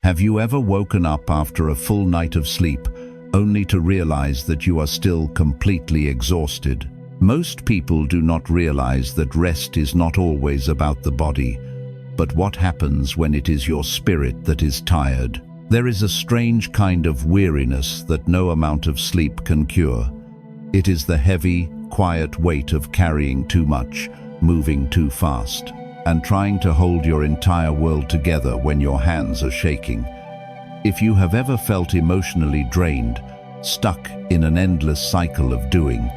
Have you ever woken up after a full night of sleep only to realize that you are still completely exhausted? Most people do not realize that rest is not always about the body, but what happens when it is your spirit that is tired. There is a strange kind of weariness that no amount of sleep can cure. It is the heavy, quiet weight of carrying too much, moving too fast, and trying to hold your entire world together when your hands are shaking. If you have ever felt emotionally drained, stuck in an endless cycle of doing,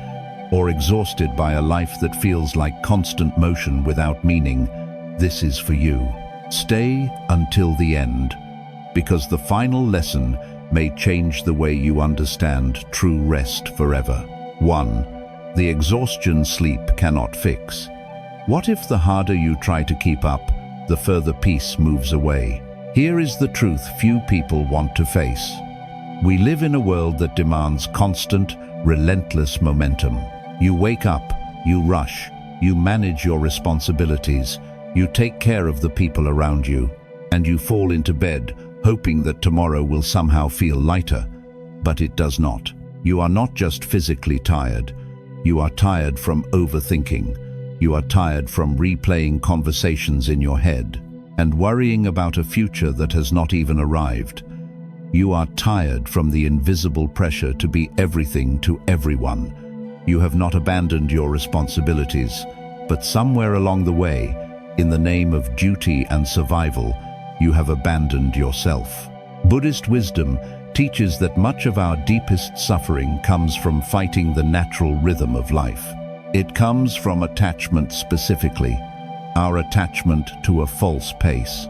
or exhausted by a life that feels like constant motion without meaning, this is for you. Stay until the end, because the final lesson may change the way you understand true rest forever. 1. The exhaustion sleep cannot fix. What if the harder you try to keep up, the further peace moves away? Here is the truth few people want to face. We live in a world that demands constant, relentless momentum. You wake up, you rush, you manage your responsibilities, you take care of the people around you, and you fall into bed hoping that tomorrow will somehow feel lighter. But it does not. You are not just physically tired. You are tired from overthinking. You are tired from replaying conversations in your head and worrying about a future that has not even arrived. You are tired from the invisible pressure to be everything to everyone. You have not abandoned your responsibilities, but somewhere along the way, in the name of duty and survival, you have abandoned yourself. Buddhist wisdom teaches that much of our deepest suffering comes from fighting the natural rhythm of life. It comes from attachment specifically, our attachment to a false pace.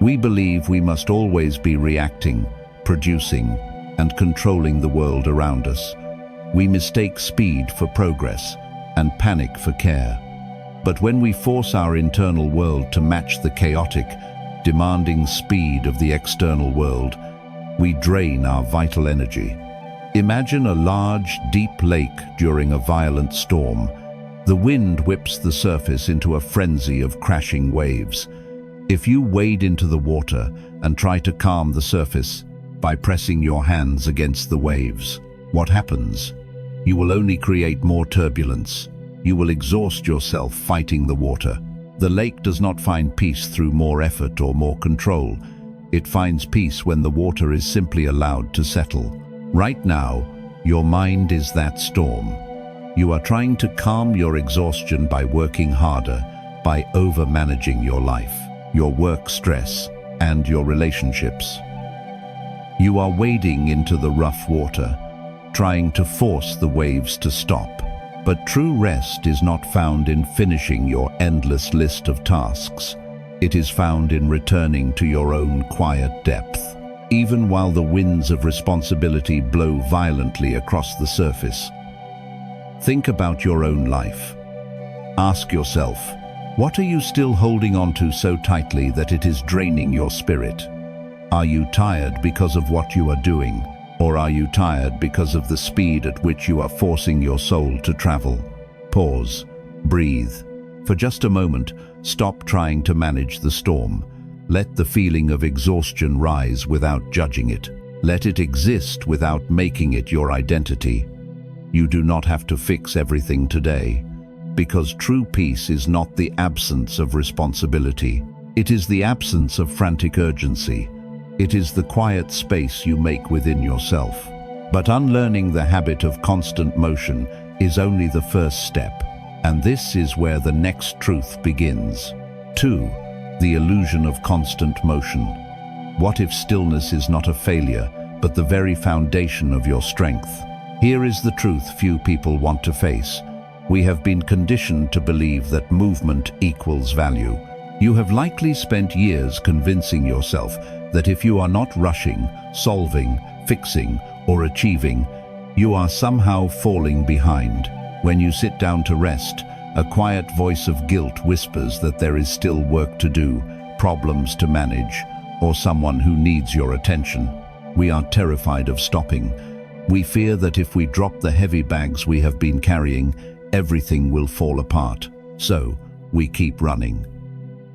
We believe we must always be reacting, producing, and controlling the world around us. We mistake speed for progress and panic for care. But when we force our internal world to match the chaotic, demanding speed of the external world, we drain our vital energy. Imagine a large, deep lake during a violent storm. The wind whips the surface into a frenzy of crashing waves. If you wade into the water and try to calm the surface by pressing your hands against the waves, what happens? You will only create more turbulence. You will exhaust yourself fighting the water. The lake does not find peace through more effort or more control. It finds peace when the water is simply allowed to settle. Right now, your mind is that storm. You are trying to calm your exhaustion by working harder, by over-managing your life, your work stress, and your relationships. You are wading into the rough water, trying to force the waves to stop. But true rest is not found in finishing your endless list of tasks. It is found in returning to your own quiet depth. Even while the winds of responsibility blow violently across the surface, think about your own life. Ask yourself, what are you still holding on to so tightly that it is draining your spirit? Are you tired because of what you are doing? Or are you tired because of the speed at which you are forcing your soul to travel? Pause. Breathe. For just a moment, stop trying to manage the storm. Let the feeling of exhaustion rise without judging it. Let it exist without making it your identity. You do not have to fix everything today, because true peace is not the absence of responsibility. It is the absence of frantic urgency. It is the quiet space you make within yourself. But unlearning the habit of constant motion is only the first step, and this is where the next truth begins. 2. The illusion of constant motion. What if stillness is not a failure, but the very foundation of your strength? Here is the truth few people want to face. We have been conditioned to believe that movement equals value. You have likely spent years convincing yourself that if you are not rushing, solving, fixing, or achieving, you are somehow falling behind. When you sit down to rest, a quiet voice of guilt whispers that there is still work to do, problems to manage, or someone who needs your attention. We are terrified of stopping. We fear that if we drop the heavy bags we have been carrying, everything will fall apart. So, we keep running.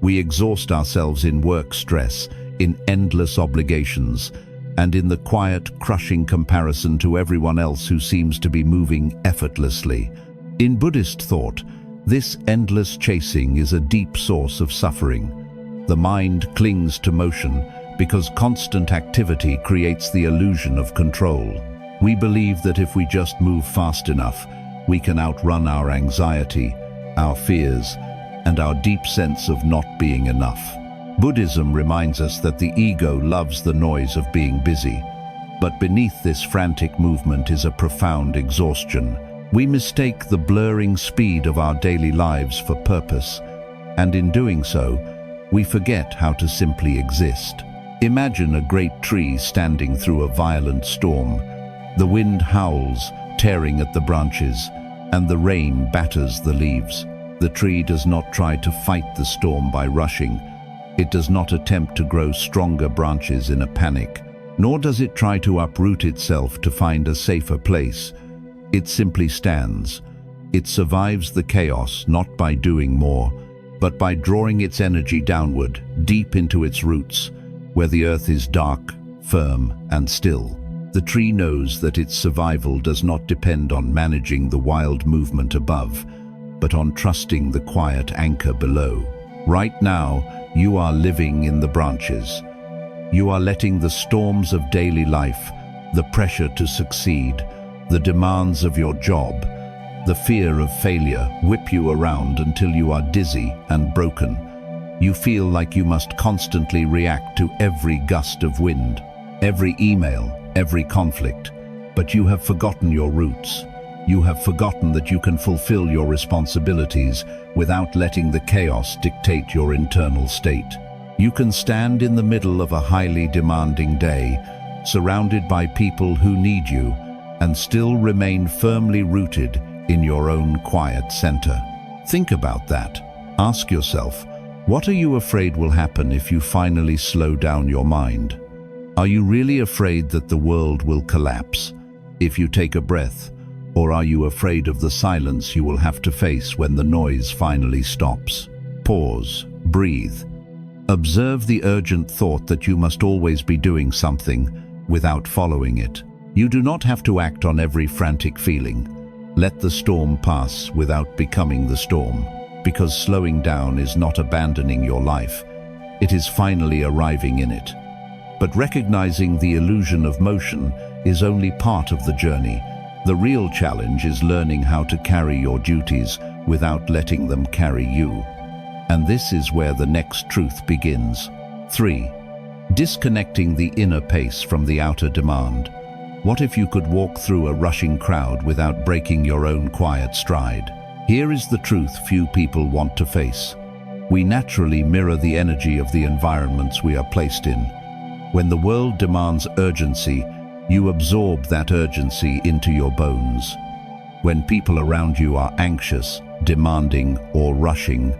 We exhaust ourselves in work stress, in endless obligations, and in the quiet, crushing comparison to everyone else who seems to be moving effortlessly. In Buddhist thought, this endless chasing is a deep source of suffering. The mind clings to motion because constant activity creates the illusion of control. We believe that if we just move fast enough, we can outrun our anxiety, our fears, and our deep sense of not being enough. Buddhism reminds us that the ego loves the noise of being busy, but beneath this frantic movement is a profound exhaustion. We mistake the blurring speed of our daily lives for purpose, and in doing so, we forget how to simply exist. Imagine a great tree standing through a violent storm. The wind howls, tearing at the branches, and the rain batters the leaves. The tree does not try to fight the storm by rushing. It does not attempt to grow stronger branches in a panic, nor does it try to uproot itself to find a safer place. It simply stands. It survives the chaos not by doing more, but by drawing its energy downward, deep into its roots, where the earth is dark, firm, and still. The tree knows that its survival does not depend on managing the wild movement above, but on trusting the quiet anchor below. Right now, you are living in the branches. You are letting the storms of daily life, the pressure to succeed, the demands of your job, the fear of failure whip you around until you are dizzy and broken. You feel like you must constantly react to every gust of wind, every email, every conflict. But you have forgotten your roots. You have forgotten that you can fulfill your responsibilities without letting the chaos dictate your internal state. You can stand in the middle of a highly demanding day, surrounded by people who need you, and still remain firmly rooted in your own quiet center. Think about that. Ask yourself, what are you afraid will happen if you finally slow down your mind? Are you really afraid that the world will collapse if you take a breath? Or are you afraid of the silence you will have to face when the noise finally stops? Pause, breathe. Observe the urgent thought that you must always be doing something without following it. You do not have to act on every frantic feeling. Let the storm pass without becoming the storm, because slowing down is not abandoning your life. It is finally arriving in it. But recognizing the illusion of motion is only part of the journey. The real challenge is learning how to carry your duties without letting them carry you. And this is where the next truth begins. 3. Disconnecting the inner pace from the outer demand. What if you could walk through a rushing crowd without breaking your own quiet stride? Here is the truth few people want to face. We naturally mirror the energy of the environments we are placed in. When the world demands urgency, you absorb that urgency into your bones. When people around you are anxious, demanding, or rushing,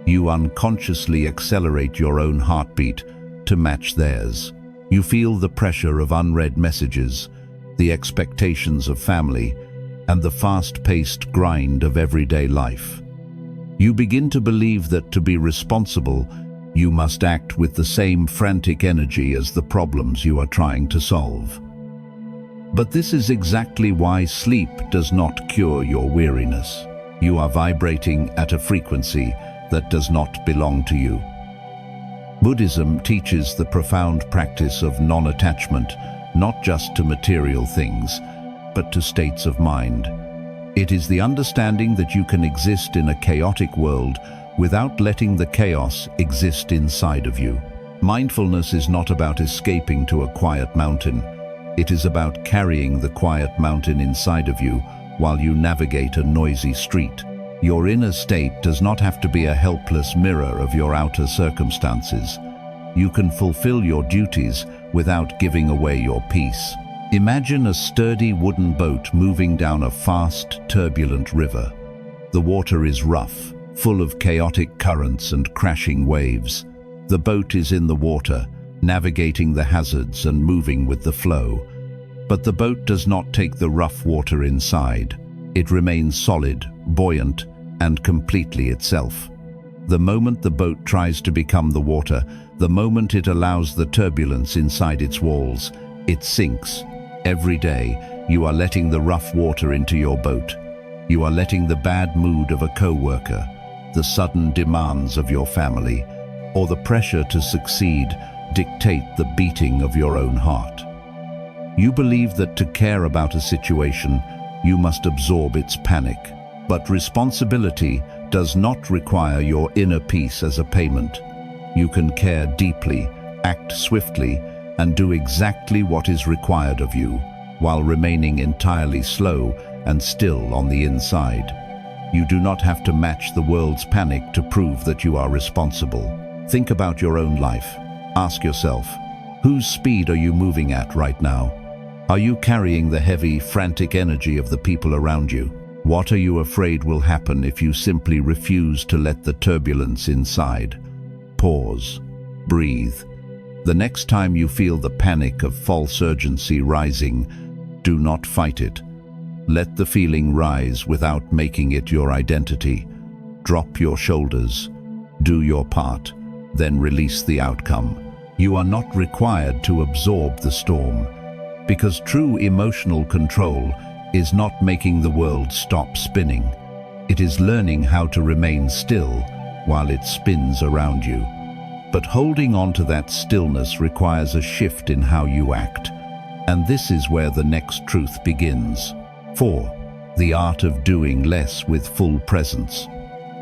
you unconsciously accelerate your own heartbeat to match theirs. You feel the pressure of unread messages, the expectations of family, and the fast-paced grind of everyday life. You begin to believe that to be responsible, you must act with the same frantic energy as the problems you are trying to solve. But this is exactly why sleep does not cure your weariness. You are vibrating at a frequency that does not belong to you. Buddhism teaches the profound practice of non-attachment, not just to material things, but to states of mind. It is the understanding that you can exist in a chaotic world without letting the chaos exist inside of you. Mindfulness is not about escaping to a quiet mountain. It is about carrying the quiet mountain inside of you while you navigate a noisy street. Your inner state does not have to be a helpless mirror of your outer circumstances. You can fulfill your duties without giving away your peace. Imagine a sturdy wooden boat moving down a fast, turbulent river. The water is rough, full of chaotic currents and crashing waves. The boat is in the water, navigating the hazards and moving with the flow. But the boat does not take the rough water inside. It remains solid, buoyant, and completely itself. The moment the boat tries to become the water, The moment it allows the turbulence inside its walls, it sinks. Every day, you are letting the rough water into your boat. You are letting the bad mood of a co-worker, the sudden demands of your family, or the pressure to succeed dictate the beating of your own heart. You believe that to care about a situation, you must absorb its panic. But responsibility does not require your inner peace as a payment. You can care deeply, act swiftly, and do exactly what is required of you, while remaining entirely slow and still on the inside. You do not have to match the world's panic to prove that you are responsible. Think about your own life. Ask yourself, whose speed are you moving at right now? Are you carrying the heavy, frantic energy of the people around you? What are you afraid will happen if you simply refuse to let the turbulence inside? Pause. Breathe. The next time you feel the panic of false urgency rising, do not fight it. Let the feeling rise without making it your identity. Drop your shoulders. Do your part. Then release the outcome. You are not required to absorb the storm, because true emotional control is not making the world stop spinning. It is learning how to remain still while it spins around you. But holding on to that stillness requires a shift in how you act. And this is where the next truth begins. 4. The art of doing less with full presence.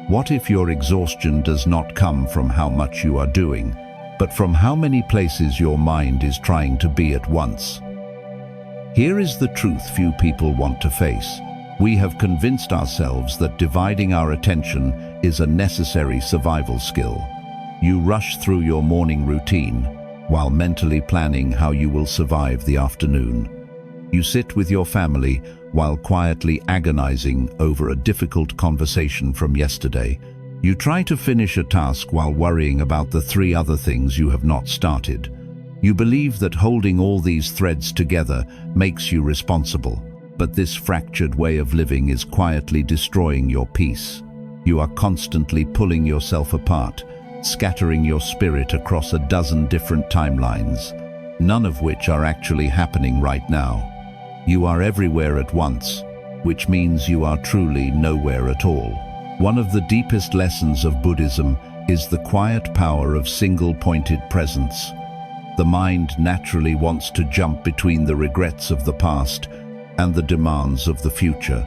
What if your exhaustion does not come from how much you are doing, but from how many places your mind is trying to be at once? Here is the truth few people want to face. We have convinced ourselves that dividing our attention is a necessary survival skill. You rush through your morning routine while mentally planning how you will survive the afternoon. You sit with your family while quietly agonizing over a difficult conversation from yesterday. You try to finish a task while worrying about the 3 other things you have not started. You believe that holding all these threads together makes you responsible, but this fractured way of living is quietly destroying your peace. You are constantly pulling yourself apart, scattering your spirit across a dozen different timelines, none of which are actually happening right now. You are everywhere at once, which means you are truly nowhere at all. One of the deepest lessons of Buddhism is the quiet power of single-pointed presence. The mind naturally wants to jump between the regrets of the past and the demands of the future.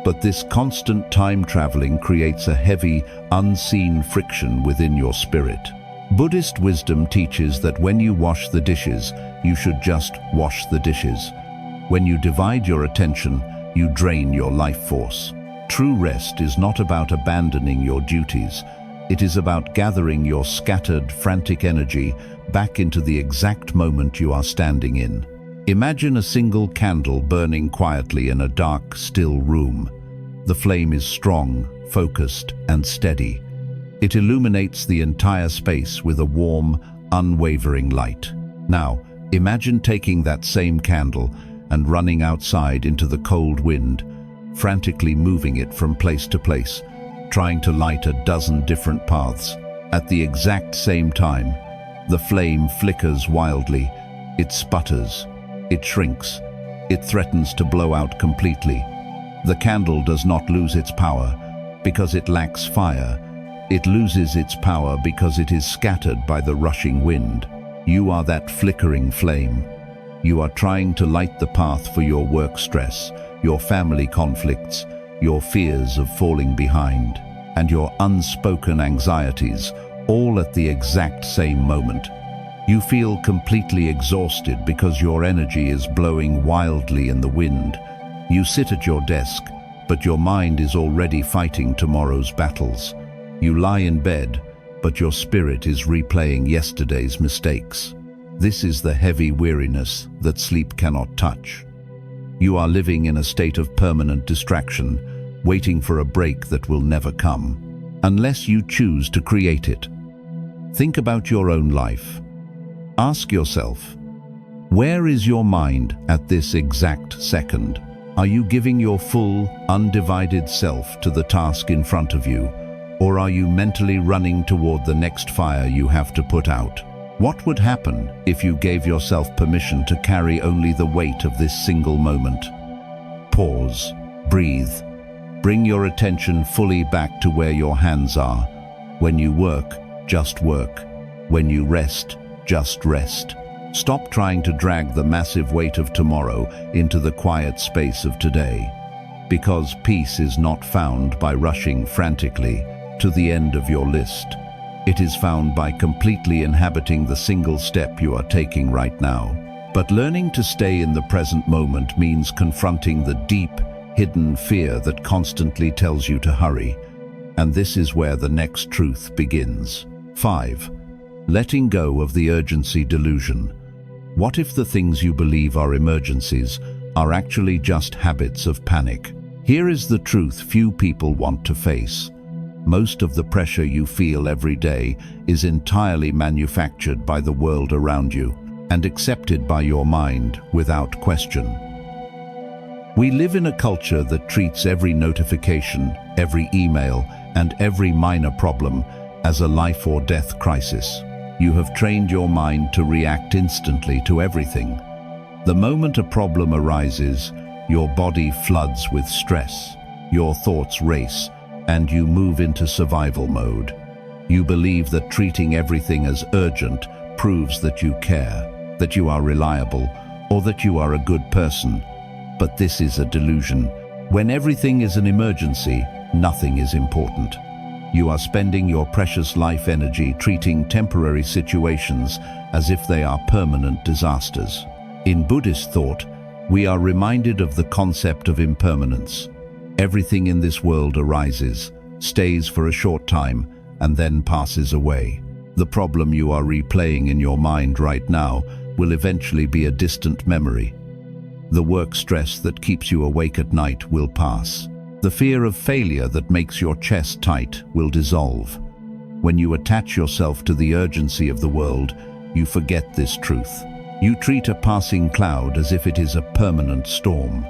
But this constant time traveling creates a heavy, unseen friction within your spirit. Buddhist wisdom teaches that when you wash the dishes, you should just wash the dishes. When you divide your attention, you drain your life force. True rest is not about abandoning your duties. It is about gathering your scattered, frantic energy back into the exact moment you are standing in. Imagine a single candle burning quietly in a dark, still room. The flame is strong, focused, and steady. It illuminates the entire space with a warm, unwavering light. Now, imagine taking that same candle and running outside into the cold wind, frantically moving it from place to place, trying to light a dozen different paths. At the exact same time, the flame flickers wildly, it sputters, it shrinks, it threatens to blow out completely. The candle does not lose its power because it lacks fire. It loses its power because it is scattered by the rushing wind. You are that flickering flame. You are trying to light the path for your work stress, your family conflicts, your fears of falling behind, and your unspoken anxieties, all at the exact same moment. You feel completely exhausted because your energy is blowing wildly in the wind. You sit at your desk, but your mind is already fighting tomorrow's battles. You lie in bed, but your spirit is replaying yesterday's mistakes. This is the heavy weariness that sleep cannot touch. You are living in a state of permanent distraction, waiting for a break that will never come, unless you choose to create it. Think about your own life. Ask yourself, where is your mind at this exact second? Are you giving your full, undivided self to the task in front of you, Or are you mentally running toward the next fire you have to put out? What would happen if you gave yourself permission to carry only the weight of this single moment? Pause, breathe, bring your attention fully back to where your hands are. When you work, just work. When you rest, just rest. Stop trying to drag the massive weight of tomorrow into the quiet space of today. Because peace is not found by rushing frantically to the end of your list. It is found by completely inhabiting the single step you are taking right now. But learning to stay in the present moment means confronting the deep, hidden fear that constantly tells you to hurry. And this is where the next truth begins. 5. Letting go of the urgency delusion. What if the things you believe are emergencies are actually just habits of panic? Here is the truth few people want to face. Most of the pressure you feel every day is entirely manufactured by the world around you and accepted by your mind without question. We live in a culture that treats every notification, every email, and every minor problem as a life or death crisis. You have trained your mind to react instantly to everything. The moment a problem arises, your body floods with stress, your thoughts race, and you move into survival mode. You believe that treating everything as urgent proves that you care, that you are reliable, or that you are a good person. But this is a delusion. When everything is an emergency, nothing is important. You are spending your precious life energy treating temporary situations as if they are permanent disasters. In Buddhist thought, we are reminded of the concept of impermanence. Everything in this world arises, stays for a short time, and then passes away. The problem you are replaying in your mind right now will eventually be a distant memory. The work stress that keeps you awake at night will pass. The fear of failure that makes your chest tight will dissolve. When you attach yourself to the urgency of the world, you forget this truth. You treat a passing cloud as if it is a permanent storm.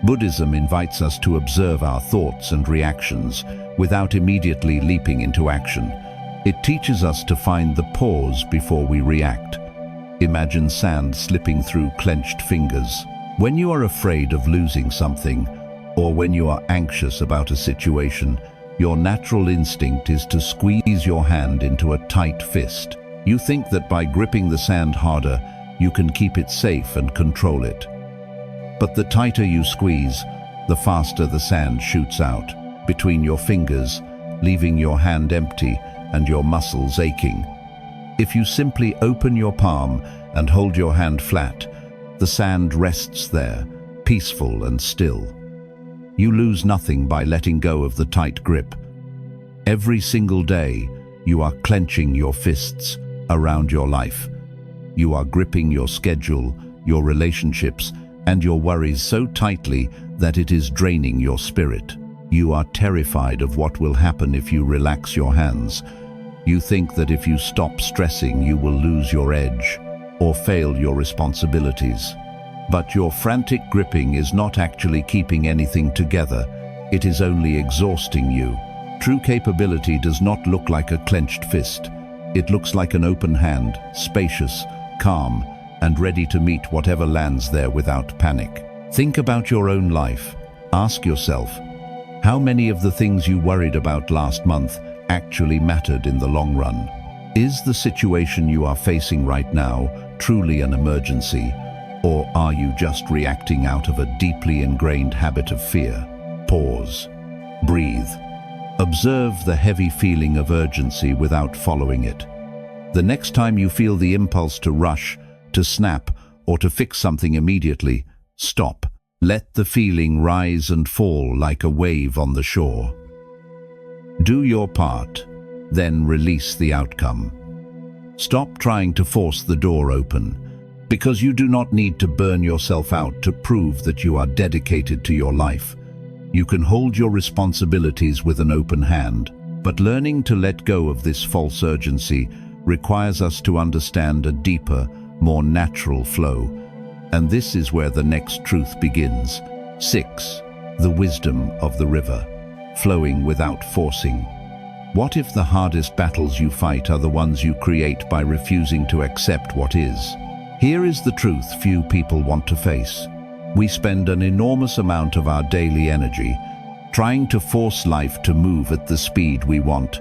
Buddhism invites us to observe our thoughts and reactions without immediately leaping into action. It teaches us to find the pause before we react. Imagine sand slipping through clenched fingers. When you are afraid of losing something, or when you are anxious about a situation, your natural instinct is to squeeze your hand into a tight fist. You think that by gripping the sand harder, you can keep it safe and control it. But the tighter you squeeze, the faster the sand shoots out between your fingers, leaving your hand empty and your muscles aching. If you simply open your palm and hold your hand flat, the sand rests there, peaceful and still. You lose nothing by letting go of the tight grip. Every single day, you are clenching your fists around your life. You are gripping your schedule, your relationships, and your worries so tightly that it is draining your spirit. You are terrified of what will happen if you relax your hands. You think that if you stop stressing, you will lose your edge or fail your responsibilities. But your frantic gripping is not actually keeping anything together. It is only exhausting you. True capability does not look like a clenched fist. It looks like an open hand, spacious, calm, and ready to meet whatever lands there without panic. Think about your own life. Ask yourself, how many of the things you worried about last month actually mattered in the long run? Is the situation you are facing right now truly an emergency, or are you just reacting out of a deeply ingrained habit of fear? Pause. Breathe. Observe the heavy feeling of urgency without following it. The next time you feel the impulse to rush, to snap, or to fix something immediately, stop. Let the feeling rise and fall like a wave on the shore. Do your part, then release the outcome. Stop trying to force the door open, because you do not need to burn yourself out to prove that you are dedicated to your life. You can hold your responsibilities with an open hand, but learning to let go of this false urgency requires us to understand a deeper, more natural flow. And this is where the next truth begins. 6. The wisdom of the river, flowing without forcing. What if the hardest battles you fight are the ones you create by refusing to accept what is? Here is the truth few people want to face. We spend an enormous amount of our daily energy trying to force life to move at the speed we want.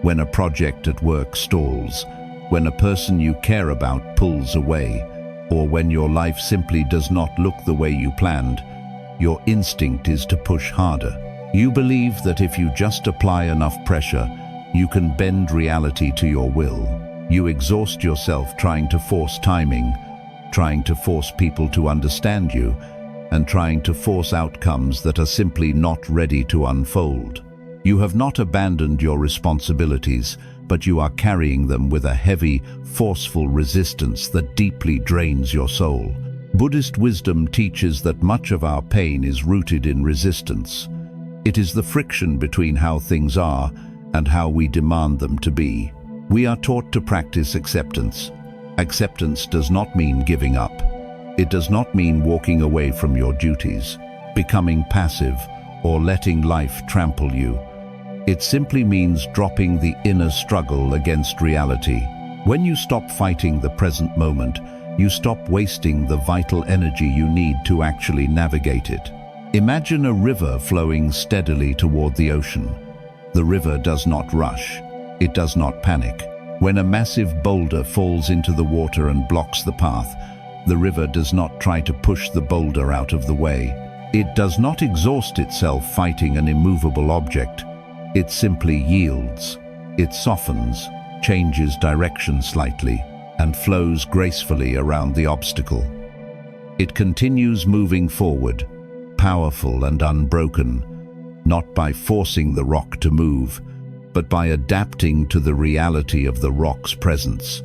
When a project at work stalls, when a person you care about pulls away, or when your life simply does not look the way you planned, your instinct is to push harder. You believe that if you just apply enough pressure, you can bend reality to your will. You exhaust yourself trying to force timing, trying to force people to understand you, and trying to force outcomes that are simply not ready to unfold. You have not abandoned your responsibilities, but you are carrying them with a heavy, forceful resistance that deeply drains your soul. Buddhist wisdom teaches that much of our pain is rooted in resistance. It is the friction between how things are and how we demand them to be. We are taught to practice acceptance. Acceptance does not mean giving up. It does not mean walking away from your duties, becoming passive, or letting life trample you. It simply means dropping the inner struggle against reality. When you stop fighting the present moment, you stop wasting the vital energy you need to actually navigate it. Imagine a river flowing steadily toward the ocean. The river does not rush. It does not panic. When a massive boulder falls into the water and blocks the path, the river does not try to push the boulder out of the way. It does not exhaust itself fighting an immovable object. It simply yields. It softens, changes direction slightly, and flows gracefully around the obstacle. It continues moving forward, powerful and unbroken, not by forcing the rock to move, but by adapting to the reality of the rock's presence.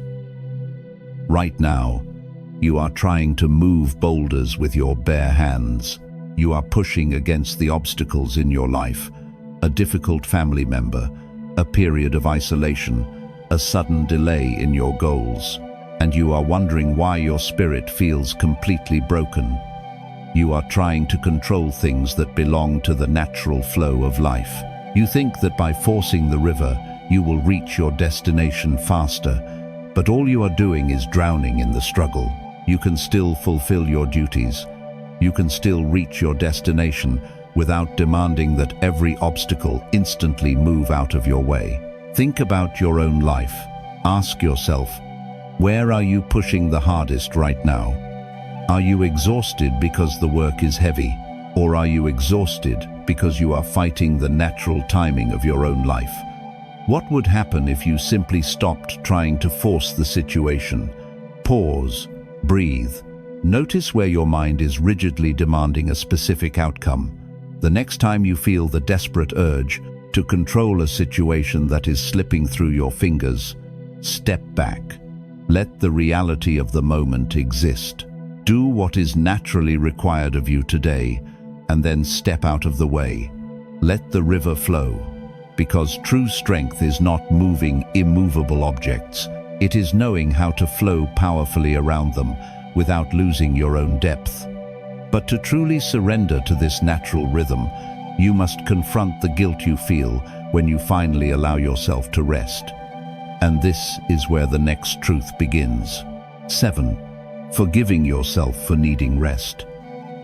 Right now, you are trying to move boulders with your bare hands. You are pushing against the obstacles in your life, a difficult family member, a period of isolation, a sudden delay in your goals, and you are wondering why your spirit feels completely broken. You are trying to control things that belong to the natural flow of life. You think that by forcing the river, you will reach your destination faster, but all you are doing is drowning in the struggle. You can still fulfill your duties. You can still reach your destination without demanding that every obstacle instantly move out of your way. Think about your own life. Ask yourself, where are you pushing the hardest right now? Are you exhausted because the work is heavy? Or are you exhausted because you are fighting the natural timing of your own life? What would happen if you simply stopped trying to force the situation? Pause, breathe. Notice where your mind is rigidly demanding a specific outcome. The next time you feel the desperate urge to control a situation that is slipping through your fingers, step back. Let the reality of the moment exist. Do what is naturally required of you today, and then step out of the way. Let the river flow, because true strength is not moving immovable objects. It is knowing how to flow powerfully around them without losing your own depth. But to truly surrender to this natural rhythm, you must confront the guilt you feel when you finally allow yourself to rest. And this is where the next truth begins. 7. Forgiving yourself for needing rest.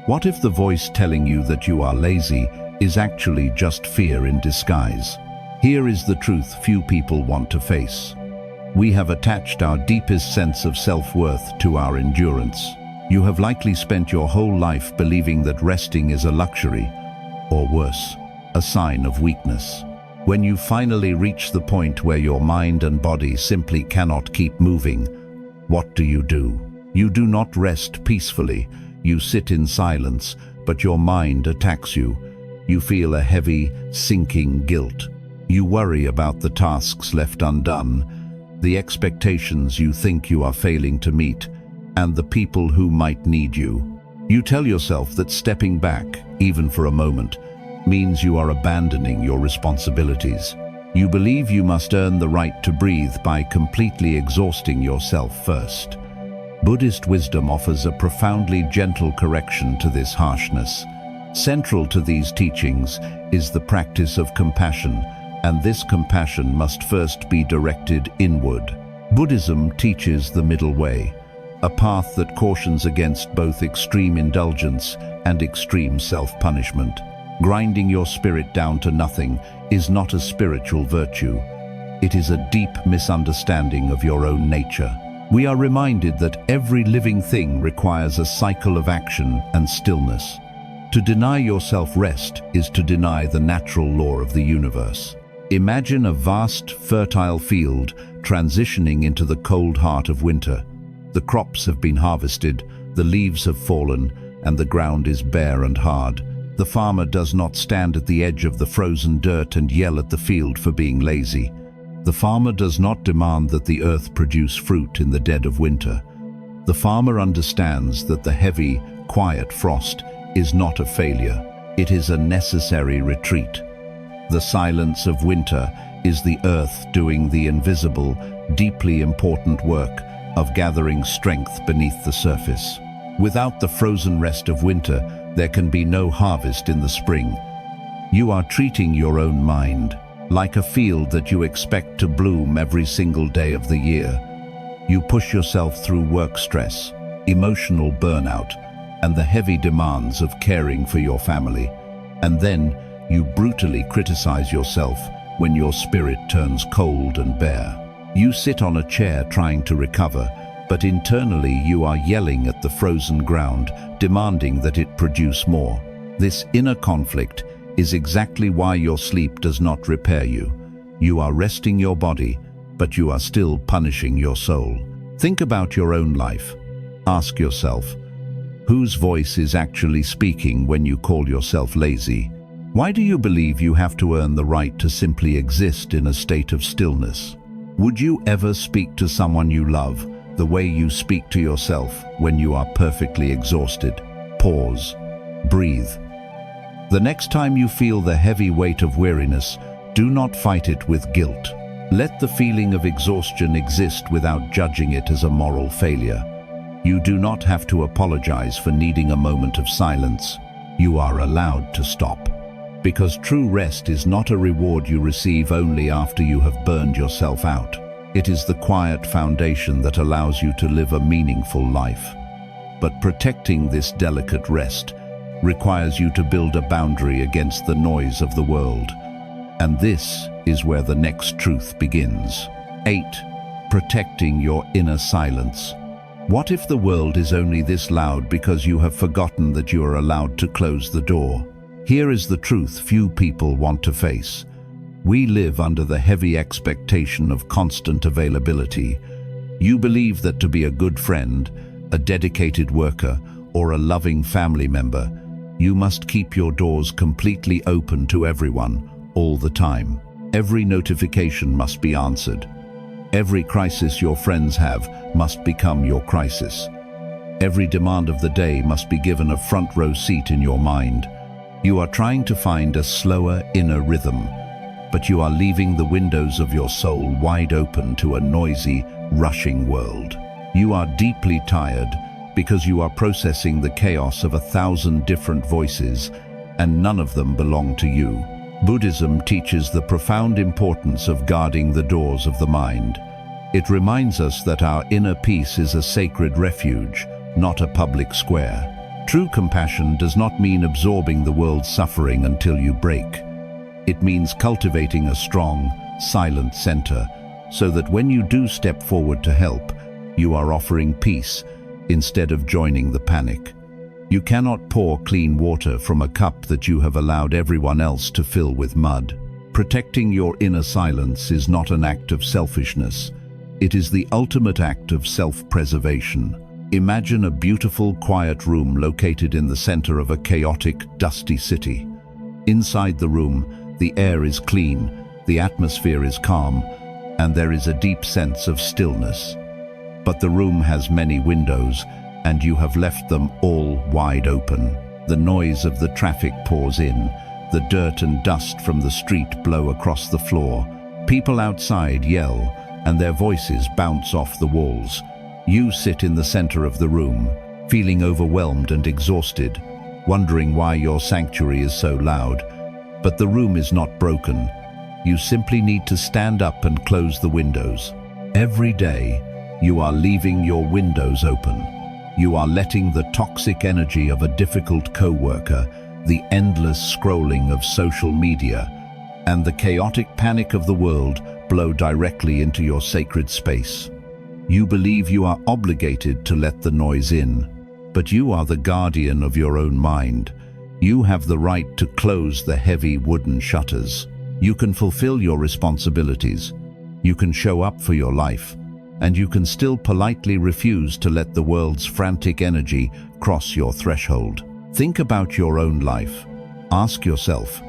What if the voice telling you that you are lazy is actually just fear in disguise? Here is the truth few people want to face. We have attached our deepest sense of self-worth to our endurance. You have likely spent your whole life believing that resting is a luxury, or worse, a sign of weakness. When you finally reach the point where your mind and body simply cannot keep moving, what do? You do not rest peacefully. You sit in silence, but your mind attacks you. You feel a heavy, sinking guilt. You worry about the tasks left undone, the expectations you think you are failing to meet, and the people who might need you. You tell yourself that stepping back, even for a moment, means you are abandoning your responsibilities. You believe you must earn the right to breathe by completely exhausting yourself first. Buddhist wisdom offers a profoundly gentle correction to this harshness. Central to these teachings is the practice of compassion, and this compassion must first be directed inward. Buddhism teaches the middle way, a path that cautions against both extreme indulgence and extreme self-punishment. Grinding your spirit down to nothing is not a spiritual virtue. It is a deep misunderstanding of your own nature. We are reminded that every living thing requires a cycle of action and stillness. To deny yourself rest is to deny the natural law of the universe. Imagine a vast, fertile field transitioning into the cold heart of winter. The crops have been harvested, the leaves have fallen, and the ground is bare and hard. The farmer does not stand at the edge of the frozen dirt and yell at the field for being lazy. The farmer does not demand that the earth produce fruit in the dead of winter. The farmer understands that the heavy, quiet frost is not a failure. It is a necessary retreat. The silence of winter is the earth doing the invisible, deeply important work of gathering strength beneath the surface. Without the frozen rest of winter, there can be no harvest in the spring. You are treating your own mind like a field that you expect to bloom every single day of the year. You push yourself through work stress, emotional burnout, and the heavy demands of caring for your family. And then you brutally criticize yourself when your spirit turns cold and bare. You sit on a chair trying to recover, but internally you are yelling at the frozen ground, demanding that it produce more. This inner conflict is exactly why your sleep does not repair you. You are resting your body, but you are still punishing your soul. Think about your own life. Ask yourself, whose voice is actually speaking when you call yourself lazy? Why do you believe you have to earn the right to simply exist in a state of stillness? Would you ever speak to someone you love the way you speak to yourself when you are perfectly exhausted? Pause. Breathe. The next time you feel the heavy weight of weariness, do not fight it with guilt. Let the feeling of exhaustion exist without judging it as a moral failure. You do not have to apologize for needing a moment of silence. You are allowed to stop. Because true rest is not a reward you receive only after you have burned yourself out. It is the quiet foundation that allows you to live a meaningful life. But protecting this delicate rest requires you to build a boundary against the noise of the world. And this is where the next truth begins. 8. Protecting your inner silence. What if the world is only this loud because you have forgotten that you are allowed to close the door? Here is the truth few people want to face. We live under the heavy expectation of constant availability. You believe that to be a good friend, a dedicated worker, or a loving family member, you must keep your doors completely open to everyone, all the time. Every notification must be answered. Every crisis your friends have must become your crisis. Every demand of the day must be given a front row seat in your mind. You are trying to find a slower inner rhythm, but you are leaving the windows of your soul wide open to a noisy, rushing world. You are deeply tired because you are processing the chaos of 1,000 different voices, and none of them belong to you. Buddhism teaches the profound importance of guarding the doors of the mind. It reminds us that our inner peace is a sacred refuge, not a public square. True compassion does not mean absorbing the world's suffering until you break. It means cultivating a strong, silent center, so that when you do step forward to help, you are offering peace instead of joining the panic. You cannot pour clean water from a cup that you have allowed everyone else to fill with mud. Protecting your inner silence is not an act of selfishness. It is the ultimate act of self-preservation. Imagine a beautiful, quiet room located in the center of a chaotic, dusty city. Inside the room, the air is clean, the atmosphere is calm, and there is a deep sense of stillness. But the room has many windows, and you have left them all wide open. The noise of the traffic pours in, the dirt and dust from the street blow across the floor. People outside yell, and their voices bounce off the walls. You sit in the center of the room, feeling overwhelmed and exhausted, wondering why your sanctuary is so loud. But the room is not broken. You simply need to stand up and close the windows. Every day, you are leaving your windows open. You are letting the toxic energy of a difficult coworker, the endless scrolling of social media, and the chaotic panic of the world blow directly into your sacred space. You believe you are obligated to let the noise in, but you are the guardian of your own mind. You have the right to close the heavy wooden shutters. You can fulfill your responsibilities. You can show up for your life, and you can still politely refuse to let the world's frantic energy cross your threshold. Think about your own life. Ask yourself,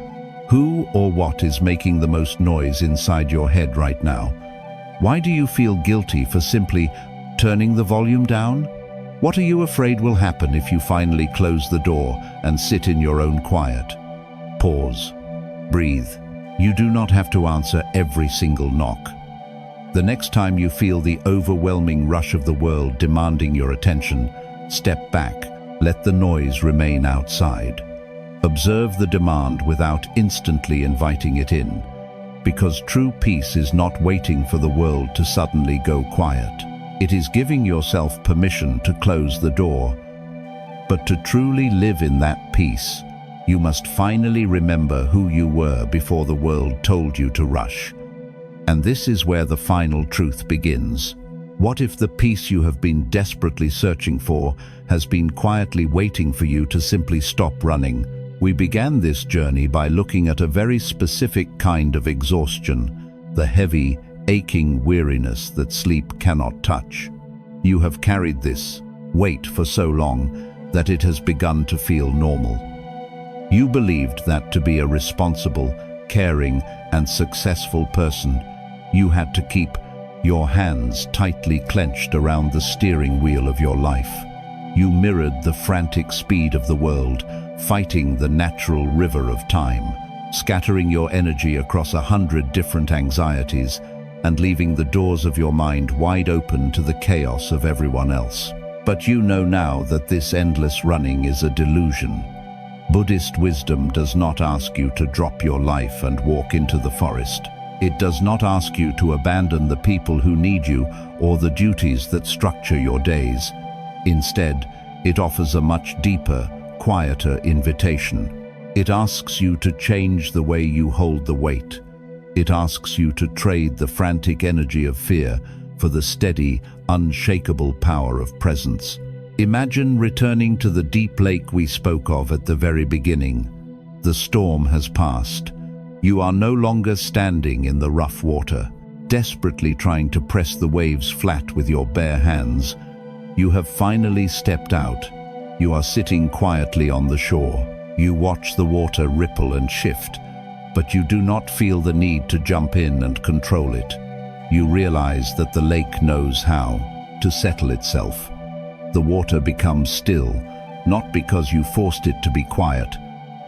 who or what is making the most noise inside your head right now? Why do you feel guilty for simply turning the volume down? What are you afraid will happen if you finally close the door and sit in your own quiet? Pause. Breathe. You do not have to answer every single knock. The next time you feel the overwhelming rush of the world demanding your attention, step back. Let the noise remain outside. Observe the demand without instantly inviting it in, because true peace is not waiting for the world to suddenly go quiet. It is giving yourself permission to close the door. But to truly live in that peace, you must finally remember who you were before the world told you to rush. And this is where the final truth begins. What if the peace you have been desperately searching for has been quietly waiting for you to simply stop running? We began this journey by looking at a very specific kind of exhaustion, the heavy, aching weariness that sleep cannot touch. You have carried this weight for so long that it has begun to feel normal. You believed that to be a responsible, caring, and successful person, you had to keep your hands tightly clenched around the steering wheel of your life. You mirrored the frantic speed of the world, fighting the natural river of time, scattering your energy across 100 different anxieties and leaving the doors of your mind wide open to the chaos of everyone else. But you know now that this endless running is a delusion. Buddhist wisdom does not ask you to drop your life and walk into the forest. It does not ask you to abandon the people who need you or the duties that structure your days. Instead, it offers a much deeper, quieter invitation. It asks you to change the way you hold the weight. It asks you to trade the frantic energy of fear for the steady, unshakable power of presence. Imagine returning to the deep lake we spoke of at the very beginning. The storm has passed. You are no longer standing in the rough water, desperately trying to press the waves flat with your bare hands. You have finally stepped out. You are sitting quietly on the shore. You watch the water ripple and shift, but you do not feel the need to jump in and control it. You realize that the lake knows how to settle itself. The water becomes still, not because you forced it to be quiet,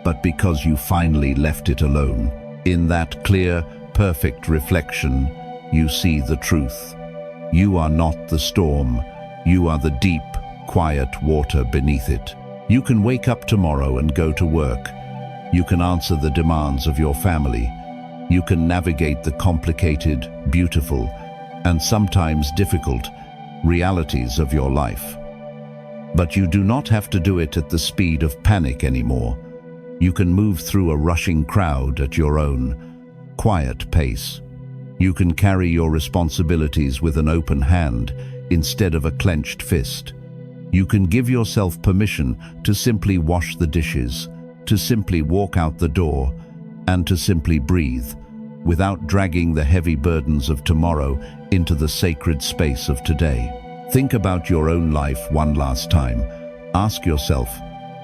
but because you finally left it alone. In that clear, perfect reflection, you see the truth. You are not the storm. You are the deep, quiet water beneath it. You can wake up tomorrow and go to work. You can answer the demands of your family. You can navigate the complicated, beautiful, and sometimes difficult realities of your life. But you do not have to do it at the speed of panic anymore. You can move through a rushing crowd at your own, quiet pace. You can carry your responsibilities with an open hand instead of a clenched fist. You can give yourself permission to simply wash the dishes, to simply walk out the door, and to simply breathe, without dragging the heavy burdens of tomorrow into the sacred space of today. Think about your own life one last time. Ask yourself,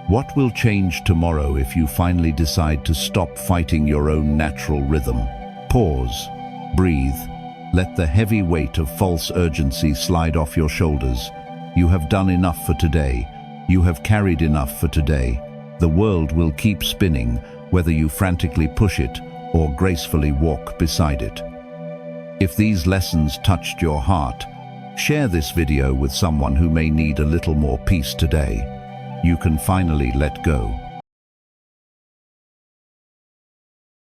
what will change tomorrow if you finally decide to stop fighting your own natural rhythm? Pause, breathe, let the heavy weight of false urgency slide off your shoulders. You have done enough for today. You have carried enough for today. The world will keep spinning, whether you frantically push it or gracefully walk beside it. If these lessons touched your heart, share this video with someone who may need a little more peace today. You can finally let go.